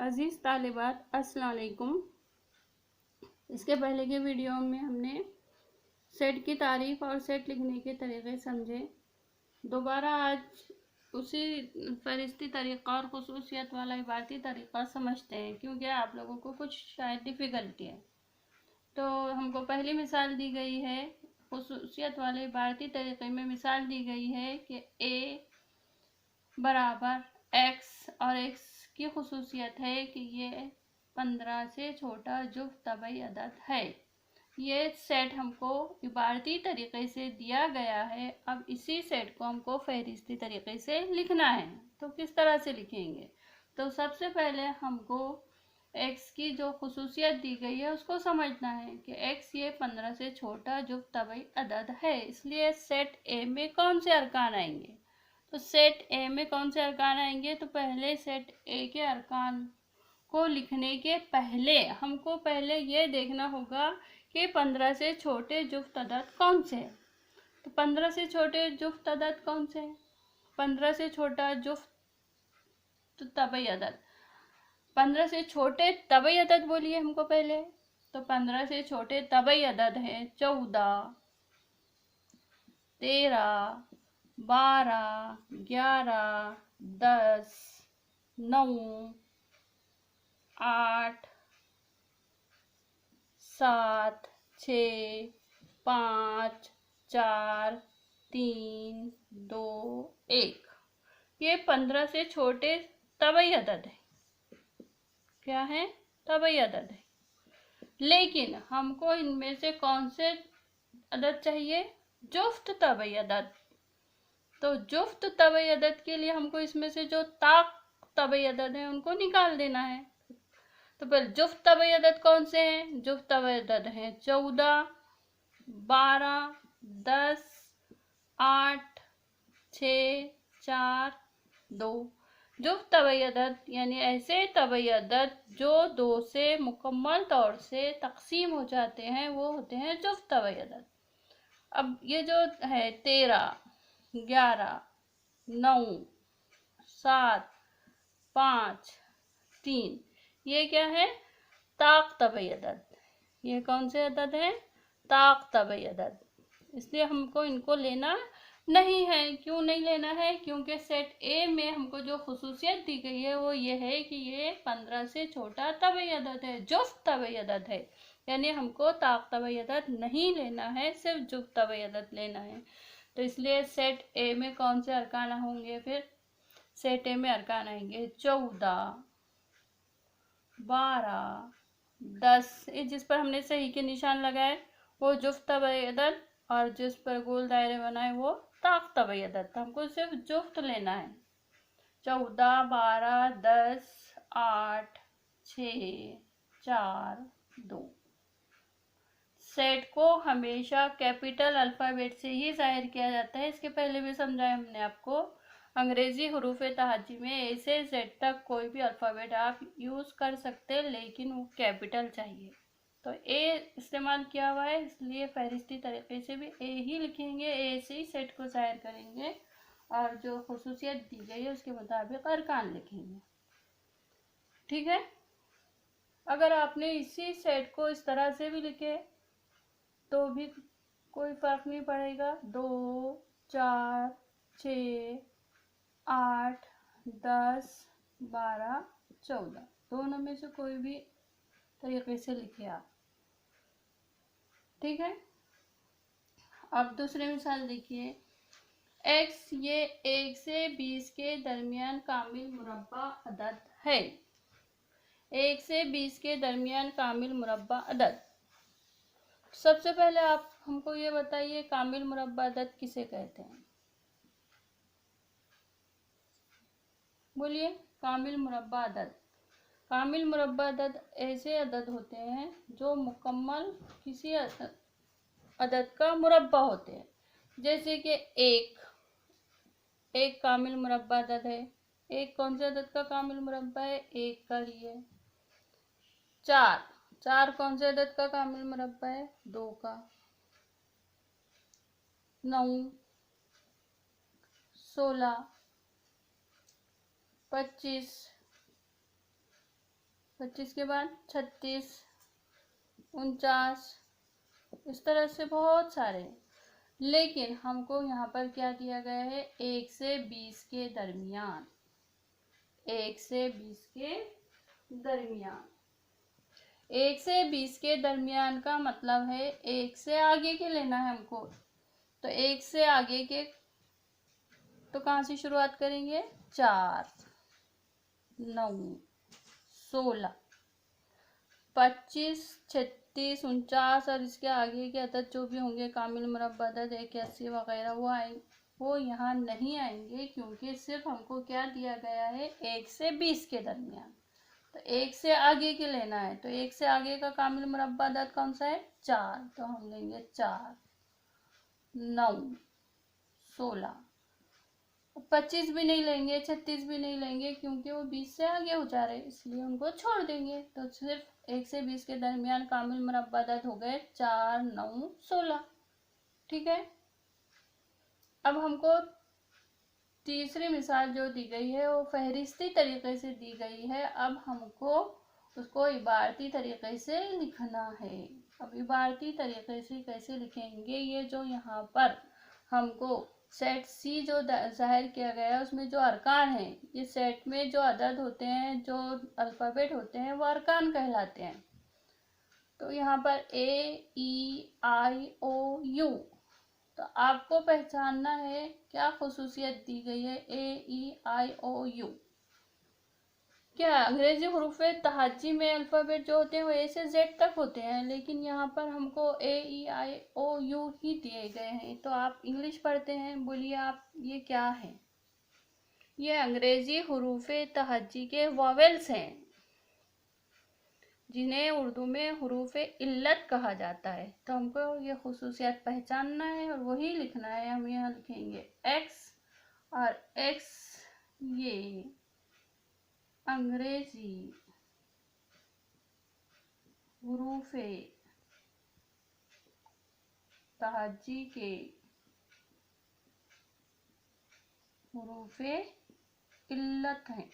अज़ीज़ तालिबात अस्सलाम वालेकुम। इसके पहले के वीडियो में हमने सेट की तारीफ़ और सेट लिखने के तरीक़े समझे। दोबारा आज उसी फ़हरिस्ती तरीक़ा और ख़ुसूसियत वाला इबारती तरीक़ा समझते हैं, क्योंकि आप लोगों को कुछ शायद डिफ़िकल्टी है। तो हमको पहली मिसाल दी गई है, ख़ुसूसियत वाले इबारती तरीक़े में मिसाल दी गई है कि ए बराबर एक्स, और एक्स की ख़ुसूसियत है कि ये 15 से छोटा जुफ्त तबई अदद है। ये सेट हमको इबारती तरीक़े से दिया गया है। अब इसी सेट को हमको फ़हरिस्ती तरीक़े से लिखना है। तो किस तरह से लिखेंगे? तो सबसे पहले हमको एक्स की जो ख़ुसूसियत दी गई है उसको समझना है कि एक्स ये 15 से छोटा जुफ्त तबई अदद है। इसलिए सेट ए में कौन से अरकान आएंगे? तो सेट ए में कौन से अरकान आएंगे? तो पहले सेट ए के अरकान को लिखने के पहले हमको पहले ये देखना होगा कि 15 से छोटे जुफ्त अदद कौन से हैं। तो 15 से छोटे जुफ्त अदद कौन से हैं? 15 से छोटा जुफ्त तबई अदद, 15 से छोटे तबई अदद बोलिए हमको पहले। तो 15 से छोटे तबई अदद हैं 14, 13, 12, 11, 10, 9, 8, 7, 6, 5, 4, 3, 2, 1। ये 15 से छोटे तबई अदद है। क्या है? तबई अदद है। लेकिन हमको इनमें से कौन से अदद चाहिए? जुफ्त तबई अदद। तो जुफ्त तबई अदद के लिए हमको इसमें से जो ताक तबई अदद है उनको निकाल देना है। तो पहले जुफ्त तबई अदद कौन से हैं? जुफ्त तबई अदद हैं 14, 12, 10, 8, 6, 4, 2। जुफ्त तबई अदद यानी ऐसे तबई अदद जो 2 से मुकम्मल तौर से तकसीम हो जाते हैं वो होते हैं जुफ्त तबई अदद। अब ये जो है 13, 11, 9, 7, 5, 3, ये क्या है? ताक तबई अदद। ये कौन से अदद हैं? ताक तबई अदद। इसलिए हमको इनको लेना नहीं है। क्यों नहीं लेना है? क्योंकि सेट ए में हमको जो ख़ुसूसियत दी गई है वो ये है कि ये 15 से छोटा तबई अदद है, जुफ्त तबई अदद है। यानी हमको ताक तबई अदद नहीं लेना है, सिर्फ जुफ्त तबई अदद लेना है। तो इसलिए सेट ए में कौन से अरकान होंगे? फिर सेट ए में अरकान आएंगे 14, 12, 10। जिस पर हमने सही के निशान लगाए वो जुफ्त तबई अदद, और जिस पर गोल दायरे बनाए वो ताक तबई अदद। तो हमको सिर्फ जुफ्त लेना है। 14, 12, 10, 8, 6, 4, 2। सेट को हमेशा कैपिटल अल्फ़ाबेट से ही जाहिर किया जाता है। इसके पहले भी समझाया हमने आपको। अंग्रेज़ी हरूफ तहाजी में ए से जेड तक कोई भी अल्फ़ाबेट आप यूज़ कर सकते हैं, लेकिन वो कैपिटल चाहिए। तो ए इस्तेमाल किया हुआ है, इसलिए फ़हरिस्ती तरीके से भी ए ही लिखेंगे, ए से ही सेट को जाहिर करेंगे, और जो ख़ुसूसियत दी गई है उसके मुताबिक अरकान लिखेंगे। ठीक है? अगर आपने इसी सेट को इस तरह से भी लिखे तो भी कोई फ़र्क नहीं पड़ेगा। 2, 4, 6, 8, 10, 12, 14, दोनों में से कोई भी तरीके से लिखे आप। ठीक है? अब दूसरी मिसाल देखिए। एक्स ये 1 से 20 के दरमियान कामिल मुरब्बा अदद है। 1 से 20 के दरमियान कामिल मुरब्बा अदद। सबसे पहले आप हमको ये बताइए, कामिल मुरब्बा अदद किसे कहते हैं? बोलिए। कामिल मुरब्बा अदद। कामिल मुरब्बा अदद ऐसे अदद होते हैं जो मुकम्मल किसी अदद का मुरब्बा होते हैं। जैसे कि एक कामिल मुरब्बा अदद है। एक कौन से अदद का कामिल मुरब्बा है? 1 का ही है। 4 कौन से अदद का कामिल मुरब्बा है? 2 का। 9, 16, 25, 25 के बाद 36, 49, इस तरह से बहुत सारे। लेकिन हमको यहाँ पर क्या दिया गया है, 1 से 20 के दरमियान, 1 से 20 के दरमियान। 1 से 20 के दरमियान का मतलब है 1 से आगे के लेना है हमको। तो 1 से आगे के तो कहाँ से शुरुआत करेंगे, 4, 9, 16, 25, 36, 49 और इसके आगे के अदद जो भी होंगे, कामिल मुरब्बा अदद 81 वगैरह, वो यहाँ नहीं आएंगे, क्योंकि सिर्फ हमको क्या दिया गया है, 1 से 20 के दरमियान। तो 1 से आगे के लेना है, तो 1 से आगे का कामिल मुरब्बा अदद कौन सा है, 4। तो हम लेंगे 4, 9, 16, 25 भी नहीं लेंगे, 36 भी नहीं लेंगे, क्योंकि वो 20 से आगे हो जा रहे हैं, इसलिए उनको छोड़ देंगे। तो सिर्फ 1 से 20 के दरमियान कामिल मुरब्बा अदद हो गए 4, 9, 16। ठीक है। अब हमको तीसरी मिसाल जो दी गई है वो फहरिस्ती तरीके से दी गई है। अब हमको उसको इबारती तरीके से लिखना है। अब इबारती तरीके से कैसे लिखेंगे, ये जो यहाँ पर हमको सेट सी जो जाहिर किया गया है उसमें जो अरकान है, ये सेट में जो अदद होते हैं, जो अल्फ़ाबेट होते हैं, वो अरकान कहलाते हैं। तो यहाँ पर ए, ई, आई, ओ, यू, तो आपको पहचानना है क्या खुसूसियत दी गई है, ए, ई, आई, ओ, यू। क्या अंग्रेजी हरूफ तहाजी में अल्फ़ाबेट जो होते हैं वो ए से जेड तक होते हैं, लेकिन यहाँ पर हमको ए, ई, आई, ओ, यू ही दिए गए हैं। तो आप इंग्लिश पढ़ते हैं, बोलिए आप ये क्या है, ये अंग्रेजी हरूफ तहाजी के वॉवेल्स हैं, जिन्हें उर्दू में हरूफ इल्लत कहा जाता है। तो हमको ये खुसूसियत पहचानना है और वही लिखना है। हम यहाँ लिखेंगे एक्स, और एक्स ये अंग्रेजी हरूफ तहाजी के हरूफ इल्लत हैं।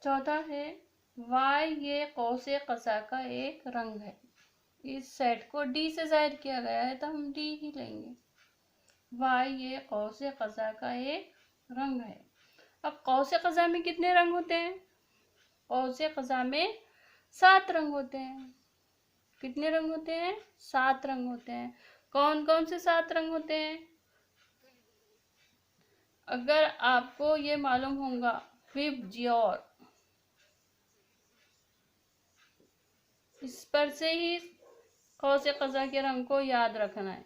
चौथा है वाई, ये कौसे कसा का एक रंग है। इस सेट को डी से जाहिर किया गया है, तो हम डी ही लेंगे। वाई, ये कौसे कसा का एक रंग है। अब कौसे कसा में कितने रंग होते हैं, कौसे कसा में 7 रंग होते हैं। कितने रंग होते हैं, 7 रंग होते हैं। कौन कौन से 7 रंग होते हैं, अगर आपको ये मालूम होगा, विब जियोर, इस पर से ही कौसे कज़ा के रंग को याद रखना है।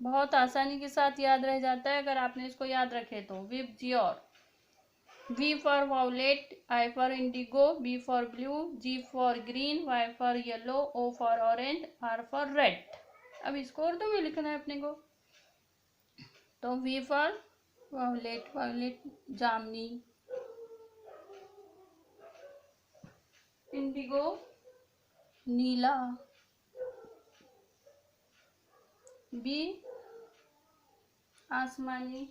बहुत आसानी के साथ याद रह जाता है अगर आपने इसको याद रखे तो। विब जियोर, V for violet, I for indigo, B for blue, G for green, Y for yellow, O for orange, R for red। अब इसको उर्दू में लिखना है अपने को। तो V for violet, violet जामनी, इंडिगो नीला, B आसमानी,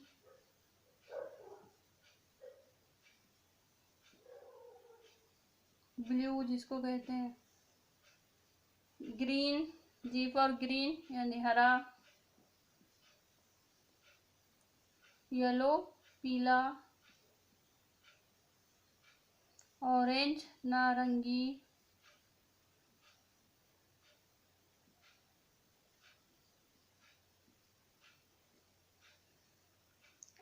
ब्लू जिसको कहते हैं, ग्रीन, G फॉर ग्रीन यानी हरा, येलो पीला, ऑरेंज नारंगी,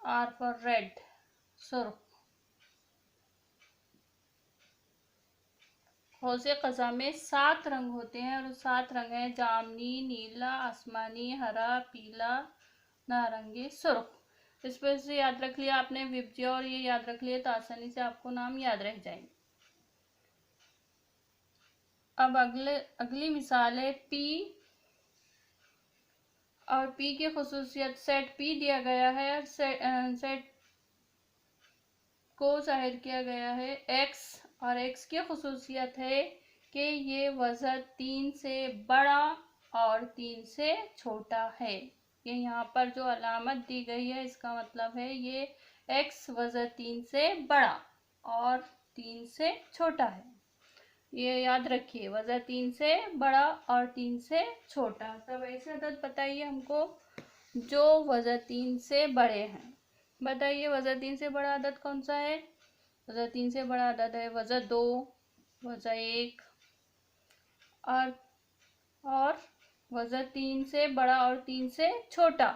R फॉर रेड सुर्ख। कौसे कज़ा में 7 रंग होते हैं और 7 रंग हैं जामनी, नीला, आसमानी, हरा, पीला, नारंगी, सुर्ख। इस पर से याद रख लिया आपने विब्जे और ये याद रख लिए तो आसानी से आपको नाम याद रह जाएंगे। अब अगली मिसाल है पी, और पी की खुसूसियत, सेट पी दिया गया है और सेट को जाहिर किया गया है एक्स, और एक्स की खुसूसियत है कि ये वज़न 3 से बड़ा और 3 से छोटा है। ये यहाँ पर जो अलामत दी गई है इसका मतलब है ये x वज़न 3 से बड़ा और 3 से छोटा है। ये याद रखिए, वज़न 3 से बड़ा और 3 से छोटा। तब ऐसे अदद बताइए हमको जो वज़न 3 से बड़े हैं। बताइए वज़न 3 से बड़ा अदद कौन सा है? वज़न 3 से बड़ा अदद है वज़न 2, वज़न 1 और वज़न 3 से बड़ा और 3 से छोटा।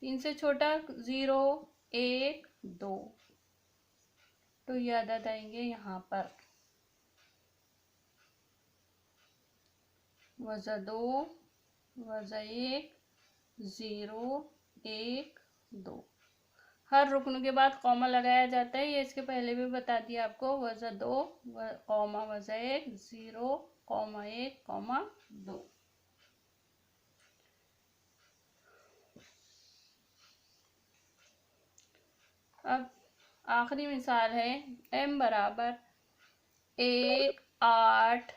3 से छोटा 0, 1, 2। तो ये अदद आएंगे यहाँ पर वज़न 2, वज़न 1, 0, 1, 2। हर रुकन के बाद कॉमा लगाया जाता है, ये इसके पहले भी बता दिया आपको। वज़न 2 कॉमा वज़न 1, 0, 1, 2। अब आखिरी मिसाल है m बराबर 1, 8,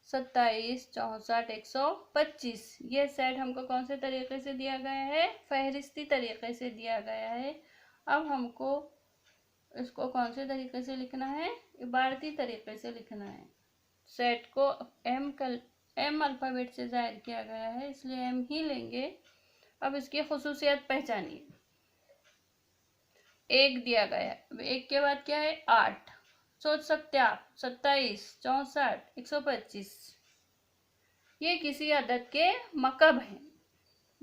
27, 64, 125। ये सेट हमको कौन से तरीके से दिया गया है? फहरिस्ती तरीके से दिया गया है। अब हमको इसको कौन से तरीके से लिखना है? इबारती तरीके से लिखना है। सेट को एम अल्फ़ाबेट से ज़ाहिर किया गया है, इसलिए एम ही लेंगे। अब इसकी खुसूसियत पहचानिए। 1 दिया गया है, 1 के बाद क्या है? 8। सोच सकते आप 27, 64, 125 ये किसी अदद के मकब हैं।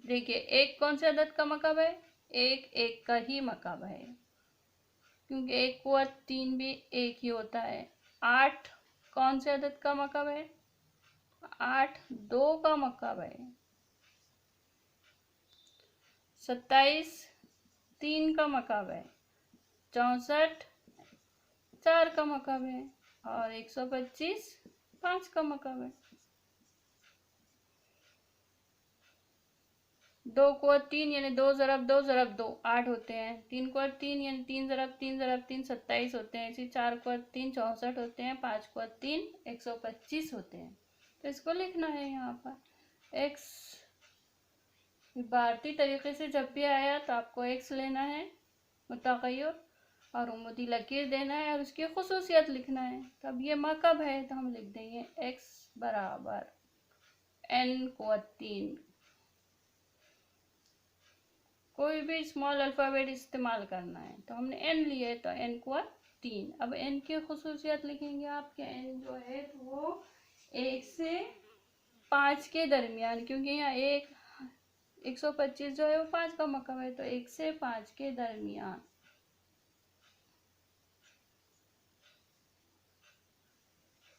देखिए 1 कौन से अदद का मकब है? 1 का ही मकब है, क्योंकि 1 को 3 भी 1 ही होता है। 8 कौन से अदद का मकब है? 8 2 का मकब है। 27 3 का मकब है। 64 4 का मकब है और 125 5 का मकब है। 2 को 3 यानी 2 ज़रब 2 ज़रब 2 8 होते हैं। 3 को 3 यानी 3 ज़रब 3 ज़रब 3 27 होते हैं। इसी 4 को 3 64 होते हैं। 5 को 3 125 होते हैं। तो इसको लिखना है यहाँ पर x। इबारती तरीके से जब भी आया तो आपको x लेना है मुतग़य्यर और उम्मती लकीर देना है और उसकी खुसूसियत लिखना है। तब ये मकब है तो हम लिख देंगे x बराबर n को 3। कोई भी स्मॉल अल्फ़ाबेट इस्तेमाल करना है तो हमने n लिए तो n को 3। अब n की खुसूसियत लिखेंगे आप कि n जो है तो वो 1 से 5 के दरमियान, क्योंकि यहाँ 125 जो है वो 5 का मकब है, तो 1 से 5 के दरमियान।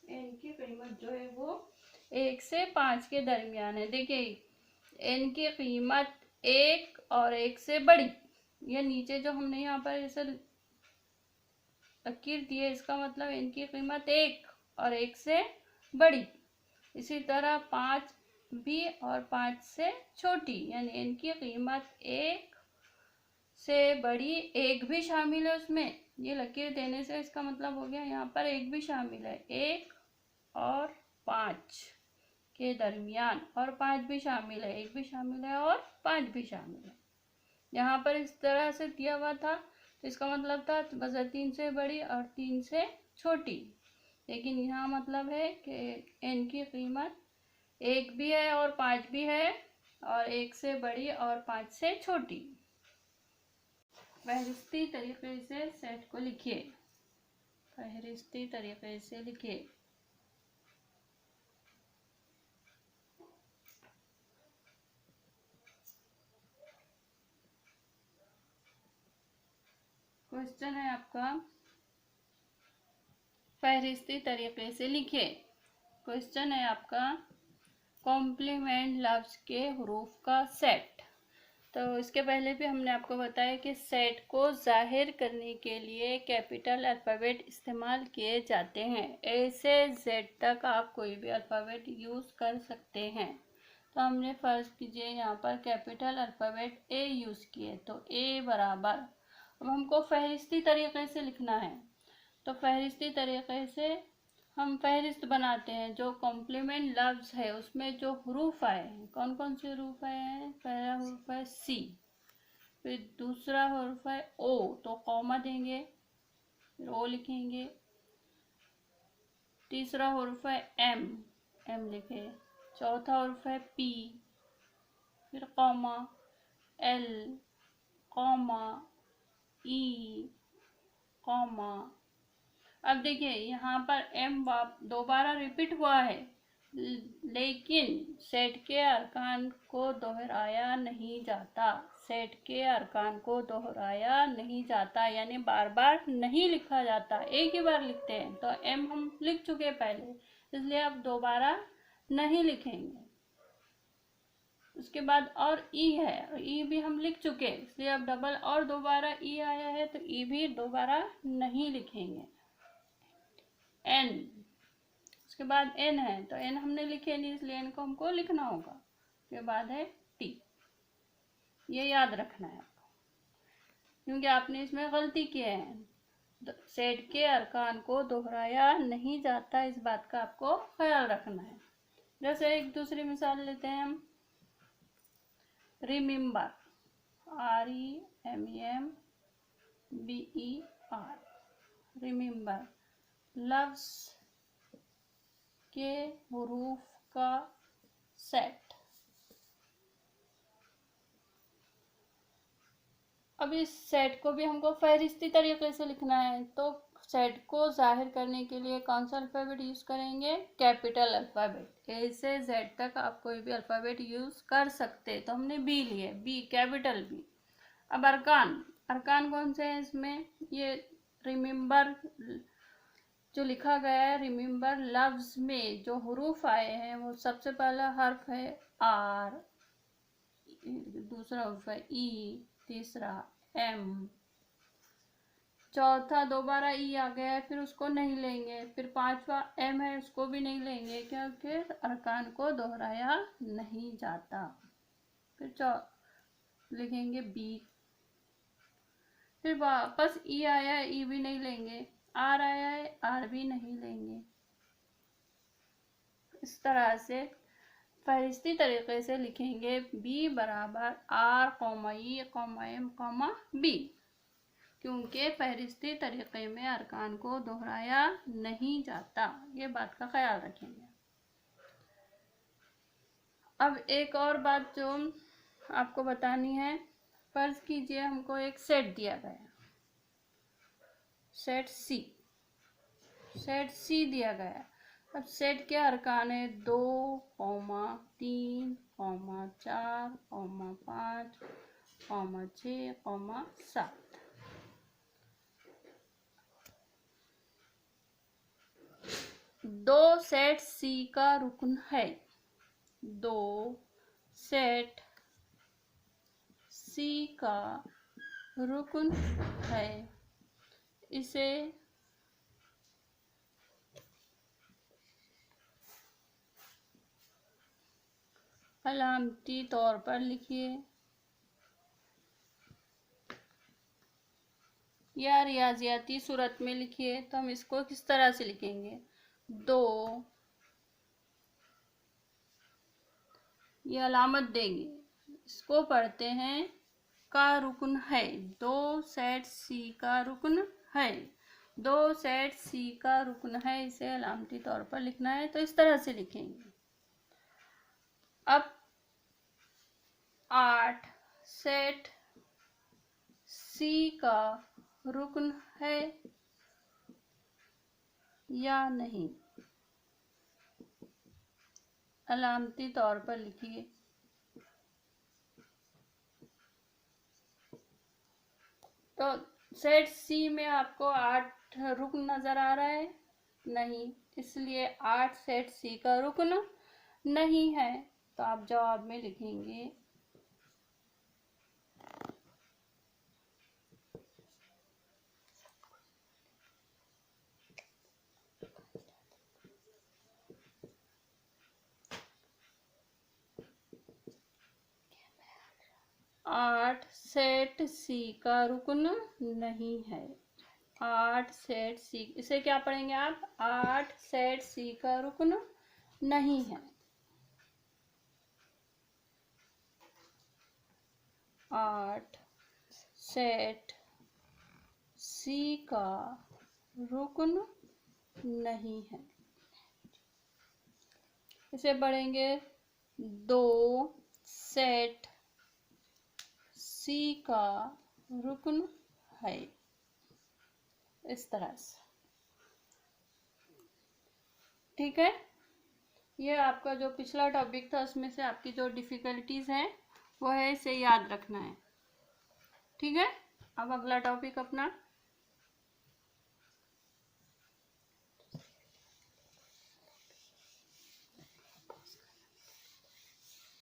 n की कीमत जो है वो 1 से 5 के दरमियान है। देखिए n की कीमत 1 और 1 से बड़ी, ये नीचे जो हमने यहाँ पर ऐसे लकीर दी है इसका मतलब n की कीमत 1 और 1 से बड़ी। इसी तरह 5 भी और 5 से छोटी, यानी n की कीमत 1 से बड़ी, 1 भी शामिल है उसमें। ये लकीर देने से इसका मतलब हो गया यहाँ पर 1 भी शामिल है। 1 और 5 के दरमियान, और 5 भी शामिल है। 1 भी शामिल है और 5 भी शामिल है। यहाँ पर इस तरह से दिया हुआ था तो इसका मतलब था वज़न 3 से बड़ी और 3 से छोटी। लेकिन यहाँ मतलब है कि n की कीमत 1 भी है और 5 भी है, और 1 से बड़ी और 5 से छोटी। फहरिस्ती तरीके से सेट को लिखिए। फहरिस्ती तरीके से लिखिए। क्वेश्चन है आपका, फहरिस्ती तरीके से लिखिए। क्वेश्चन है आपका, कॉम्प्लीमेंट लफ्ज़ के हरूफ का सेट। तो इसके पहले भी हमने आपको बताया कि सेट को ज़ाहिर करने के लिए कैपिटल अल्फ़ाबेट इस्तेमाल किए जाते हैं। ए से जेड तक आप कोई भी अल्फ़ाबेट यूज़ कर सकते हैं। तो हमने फ़र्ज़ कीजिए यहाँ पर कैपिटल अल्फ़ाबेट ए यूज़ किए, तो ए बराबर, अब हमको फहरिस्ती तरीके से लिखना है। तो फहरिस्ती तरीके से हम फहरिस्त बनाते हैं। जो कॉम्प्लीमेंट लफ्ज है उसमें जो हरूफ आए हैं, कौन कौन से हरूफ आए हैं? पहला हरूफ है सी, फिर दूसरा हरूफ है ओ, तो कॉमा देंगे, फिर ओ लिखेंगे। तीसरा हरूफ है एम, एम लिखे। चौथा हरूफ है पी, फिर comma, L, comma, E, comma. अब देखिए यहाँ पर एम दोबारा रिपीट हुआ है, लेकिन सेट के अरकान को दोहराया नहीं जाता। सेट के अरकान को दोहराया नहीं जाता, यानी बार बार नहीं लिखा जाता, एक ही बार लिखते हैं। तो एम हम लिख चुके पहले, इसलिए अब दोबारा नहीं लिखेंगे। उसके बाद और ई है, ई भी हम लिख चुके, इसलिए अब डबल और दोबारा ई आया है, तो ई भी दोबारा नहीं लिखेंगे। एन, उसके बाद एन है, तो एन हमने लिखे नहीं, इसलिए एन को हमको लिखना होगा। उसके बाद है टी, ये याद रखना है आपको, क्योंकि आपने इसमें गलती की है। सेट के अरकान को दोहराया नहीं जाता, इस बात का आपको ख्याल रखना है। जैसे एक दूसरी मिसाल लेते हैं हम। रिमेम्बर, REMEMBER, रिमेम्बर लफ्ज के हुरूफ का सेट। अब इस सेट को भी हमको फहरिस्ती तरीके से लिखना है, तो सेट को जाहिर करने के लिए कौन सा अल्फ़ाबेट यूज़ करेंगे? Capital alphabet. ए से जेड तक आप कोई भी अल्फ़ाबेट यूज़ कर सकते, तो हमने बी लिए, बी, कैपिटल बी। अब अरकान, अरकान कौन से हैं इसमें? ये रिमेम्बर जो लिखा गया है, रिमेम्बर लफ्ज में जो हुरूफ आए हैं, वो सबसे पहला हर्फ है आर, दूसरा हर्फ है ई, तीसरा एम, चौथा दोबारा ई आ गया है, फिर उसको नहीं लेंगे। फिर पांचवा एम है, उसको भी नहीं लेंगे, क्योंकि अरकान को दोहराया नहीं जाता। फिर लिखेंगे बी, फिर वापस ई आया है, ई भी नहीं लेंगे। आर आया है, आर भी नहीं लेंगे। इस तरह से फहरिस्ती तरीके से लिखेंगे बी बराबर R comma E comma M comma B, क्योंकि फहरिस्ती तरीके में अरकान को दोहराया नहीं जाता, ये बात का ख्याल रखेंगे। अब एक और बात जो आपको बतानी है, फर्ज कीजिए हमको एक सेट दिया गया, सेट सी, सेट सी दिया गया। अब सेट के अरकान है 2, 3, 4, 5, 6, 7। दो सेट सी का रुकन है, दो सेट सी का रुकन है, इसे अलामती तौर पर लिखिए या रियाजियाती सूरत में लिखिए। तो हम इसको किस तरह से लिखेंगे? 2, ये अलामत देंगे, इसको पढ़ते हैं का रुकन है, दो सेट सी का रुकन है, दो सेट सी का रुकन है, इसे अलामती तौर पर लिखना है, तो इस तरह से लिखेंगे। अब 8 सेट सी का रुकन है या नहीं, अलामती तौर पर लिखिए। तो सेट सी में आपको 8 रुकन नजर आ रहा है? नहीं, इसलिए 8 सेट सी का रुकन नहीं है, तो आप जवाब में लिखेंगे 8 सेट सी का रुकन नहीं है। 8 सेट सी, इसे क्या पढ़ेंगे आप? 8 सेट सी का रुकन नहीं है। 8 सेट सी का रुकन नहीं है। इसे पढ़ेंगे 2 सेट सी का रुकन है। इस तरह से, ठीक है। ये आपका जो पिछला टॉपिक था उसमें से आपकी जो डिफ़िकल्टीज हैं वो है, इसे याद रखना है, ठीक है। अब अगला टॉपिक अपना